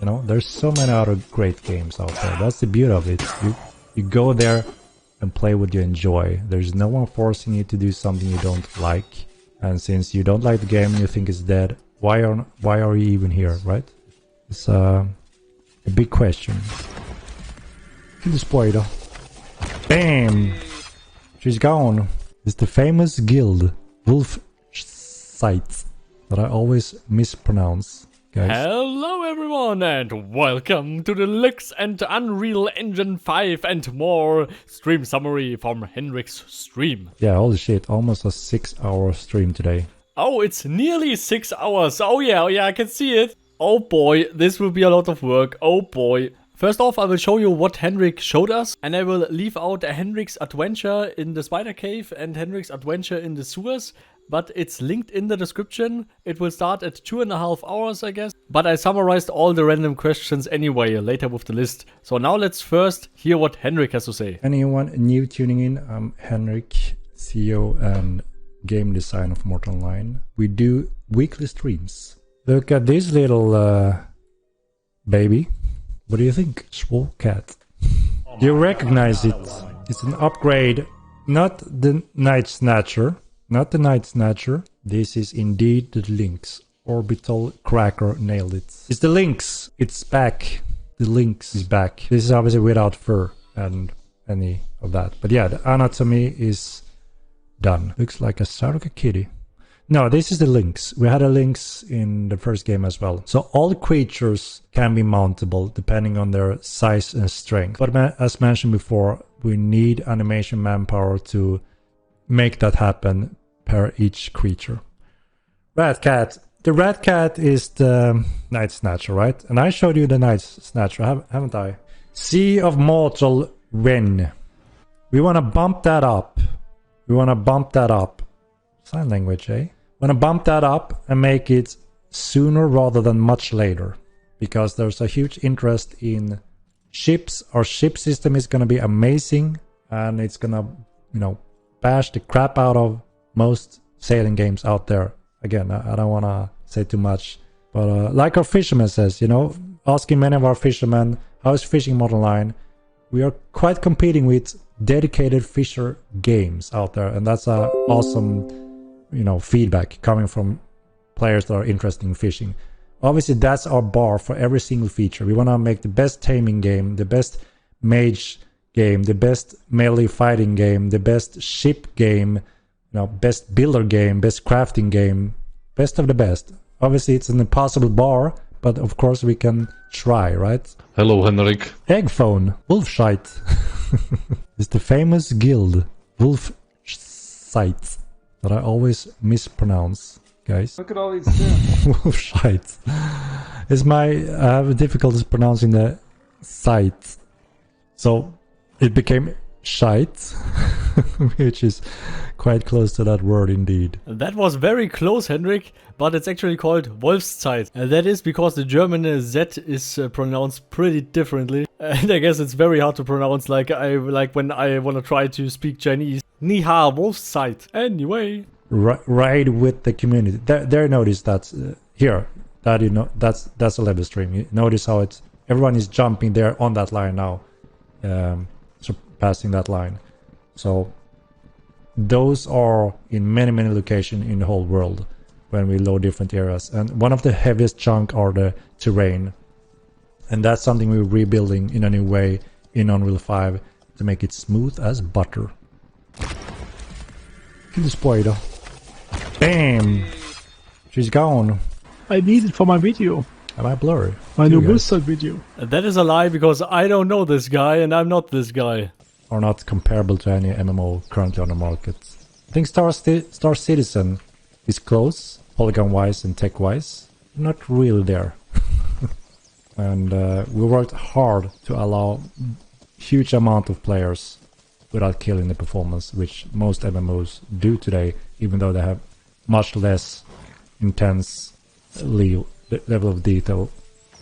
You know, there's so many other great games out there. That's the beauty of it. You go there and play what you enjoy. There's no one forcing you to do something you don't like. And since you don't like the game and you think it's dead, why are you even here, right? It's a big question. Kill the spider. Bam! She's gone. It's the famous guild, Wolfszeit, that I always mispronounce. Guys. Hello everyone and welcome to the Lynx and Unreal Engine 5 and more stream summary from Henrik's stream. Yeah, holy shit, almost a 6-hour stream today. Oh, it's nearly 6 hours. Oh yeah, I can see it. Oh boy, this will be a lot of work. Oh boy. First off, I will show you what Henrik showed us, and I will leave out Henrik's adventure in the spider cave and Henrik's adventure in the sewers. But it's linked in the description. It will start at 2.5 hours, I guess. But I summarized all the random questions anyway, later with the list. So now let's first hear what Henrik has to say. Anyone new tuning in, I'm Henrik, CEO and game designer of Mortal Online. We do weekly streams. Look at this little baby. What do you think? Swole cat. Do you recognize it? It's an upgrade, not the Night Snatcher. Not the Night Snatcher. This is indeed the Lynx. Orbital Cracker nailed it. It's the Lynx. It's back. The Lynx is back. This is obviously without fur and any of that. But yeah, the anatomy is done. Looks like a Saruka kitty. No, this is the Lynx. We had a Lynx in the first game as well. So all creatures can be mountable depending on their size and strength. But as mentioned before, we need animation manpower to make that happen per each creature. Rat cat. The rat cat is the Night Snatcher, right? And I showed you the Night Snatcher, haven't I? Sea of Mortal Wen. We want to bump that up. Sign language, eh? Want to bump that up and make it sooner rather than much later. Because there's a huge interest in ships. Our ship system is going to be amazing. And it's going to, you know, bash the crap out of most sailing games out there. Again, I don't want to say too much, but like our fisherman says, you know, asking many of our fishermen, how is fishing Mortal Online? We are quite competing with dedicated fisher games out there, and that's a awesome, you know, feedback coming from players that are interested in fishing. Obviously, that's our bar for every single feature. We want to make the best taming game, the best mage game, the best melee fighting game, the best ship game, you know, best builder game, best crafting game, best of the best. Obviously, it's an impossible bar, but of course we can try, right? Hello, Henrik. Egg phone, Wolfszeit. It's the famous guild, Wolfszeit, that I always mispronounce, guys. Look at all these things. Wolfszeit. I have difficulties pronouncing the site. So it became shite, which is quite close to that word indeed. That was very close, Henrik, but it's actually called Wolfszeit. And that is because the German Z is pronounced pretty differently. And I guess it's very hard to pronounce, like when I want to try to speak Chinese. Ni hao, Wolfszeit. Anyway. Ride with the community. There notice that here, that you know, that's a level stream. You notice how everyone is jumping there on that line now. Surpassing that line. So those are in many locations in the whole world when we load different areas, and one of the heaviest chunk are the terrain, and that's something we're rebuilding in a new way in Unreal 5 to make it smooth as butter. Kill the spider. Bam! She's gone. I need it for my video. Am I blurry? My new Wolfszeit video. That is a lie, because I don't know this guy and I'm not this guy. Are not comparable to any MMO currently on the market. I think Star Citizen is close, polygon-wise and tech-wise. Not really there. And we worked hard to allow huge amount of players without killing the performance, which most MMOs do today, even though they have much less intense level of detail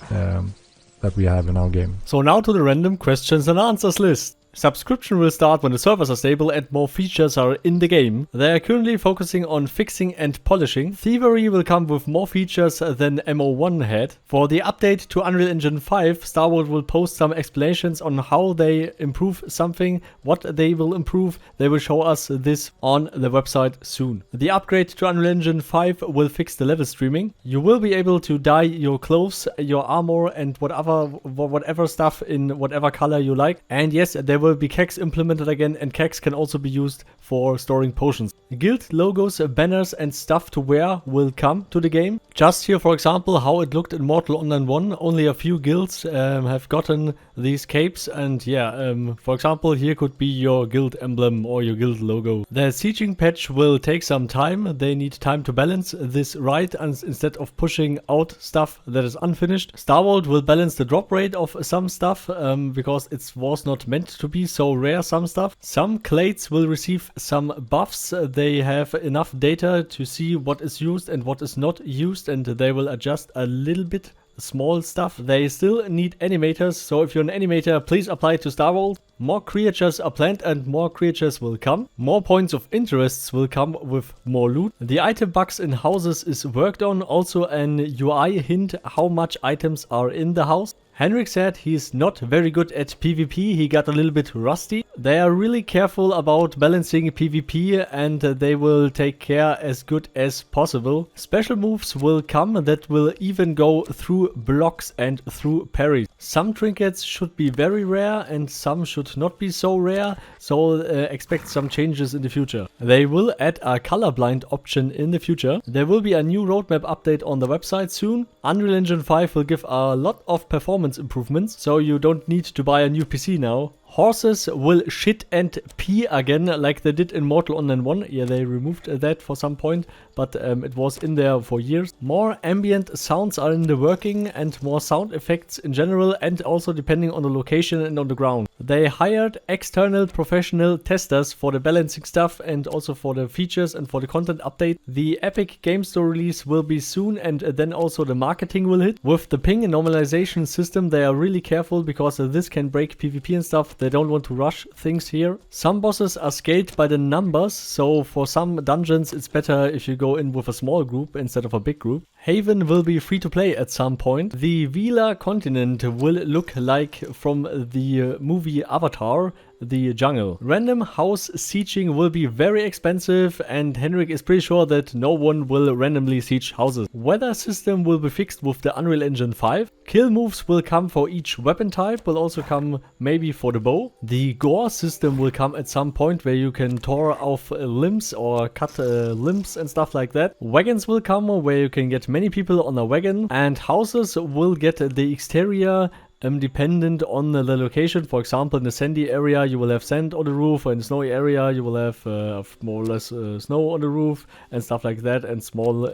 that we have in our game. So now to the random questions and answers list. Subscription will start when the servers are stable and more features are in the game. They are currently focusing on fixing and polishing. Thievery will come with more features than MO1 had. For the update to Unreal Engine 5, Starworld will post some explanations on how they improve something, what they will improve. They will show us this on the website soon. The upgrade to Unreal Engine 5 will fix the level streaming. You will be able to dye your clothes, your armor and whatever stuff in whatever color you like. And yes, there will be kegs implemented again, and kegs can also be used for storing potions. Guild logos, banners and stuff to wear will come to the game. Just here, for example, how it looked in Mortal Online 1. Only a few guilds have gotten these capes, and yeah, for example, here could be your guild emblem or your guild logo. The sieging patch will take some time. They need time to balance this right, and instead of pushing out stuff that is unfinished. Starworld will balance the drop rate of some stuff because it was not meant to be so rare, some stuff. Some clades will receive some buffs. They have enough data to see what is used and what is not used, and they will adjust a little bit small stuff. They still need animators, so if you're an animator, please apply to Starworld. More creatures are planned and more creatures will come. More points of interests will come with more loot. The item bugs in houses is worked on. Also an UI hint how much items are in the house. Henrik said he's not very good at PvP, he got a little bit rusty. They are really careful about balancing PvP, and they will take care as good as possible. Special moves will come that will even go through blocks and through parries. Some trinkets should be very rare and some should not be so rare, so expect some changes in the future. They will add a colorblind option in the future. There will be a new roadmap update on the website soon. Unreal Engine 5 will give a lot of performance improvements, so you don't need to buy a new PC now. Horses will shit and pee again like they did in Mortal Online 1. Yeah, they removed that for some point, but it was in there for years. More ambient sounds are in the working and more sound effects in general, and also depending on the location and on the ground. They hired external professional testers for the balancing stuff and also for the features and for the content update. The Epic Game Store release will be soon, and then also the marketing will hit. With the ping and normalization system, they are really careful because this can break PvP and stuff. They don't want to rush things here. Some bosses are scaled by the numbers, so for some dungeons it's better if you go in with a small group instead of a big group. Haven will be free to play at some point. The Vila continent will look like from the movie Avatar, the jungle. Random house sieging will be very expensive, and Henrik is pretty sure that no one will randomly siege houses. Weather system will be fixed with the Unreal Engine 5. Kill moves will come for each weapon type, will also come maybe for the bow. The gore system will come at some point where you can tear off limbs or cut limbs and stuff like that. Wagons will come where you can get many people on a wagon, and houses will get the exterior dependent on the location. For example, in the sandy area you will have sand on the roof, or in the snowy area you will have more or less snow on the roof and stuff like that, and small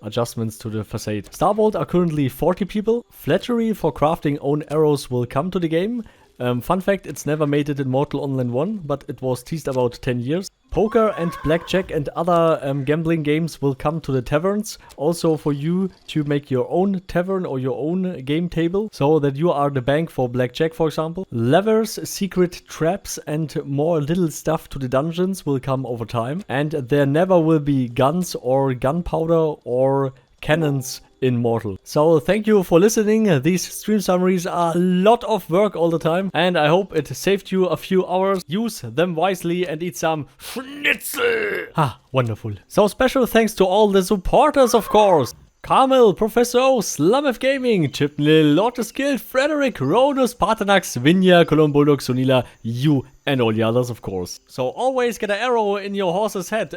adjustments to the facade. Starworld are currently 40 people. Flattery for crafting own arrows will come to the game. Fun fact, it's never made it in Mortal Online 1, but it was teased about 10 years. Poker and blackjack and other gambling games will come to the taverns. Also for you to make your own tavern or your own game table, so that you are the bank for blackjack, for example. Levers, secret traps and more little stuff to the dungeons will come over time. And there never will be guns or gunpowder or cannons in Mortal. So thank you for listening. These stream summaries are a lot of work all the time, and I hope it saved you a few hours. Use them wisely and eat some schnitzel. Ah, wonderful. So special thanks to all the supporters, of course. Carmel, Professor O, Slumf Gaming, Chipnil, Lordless Guild, Frederick, Rhonus, Paarthurnax, Vinya, Cologne, Bulldog, Xunila, you and all the others, of course. So always get an arrow in your horse's head.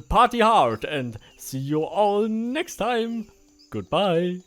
Party hard, and see you all next time. Goodbye.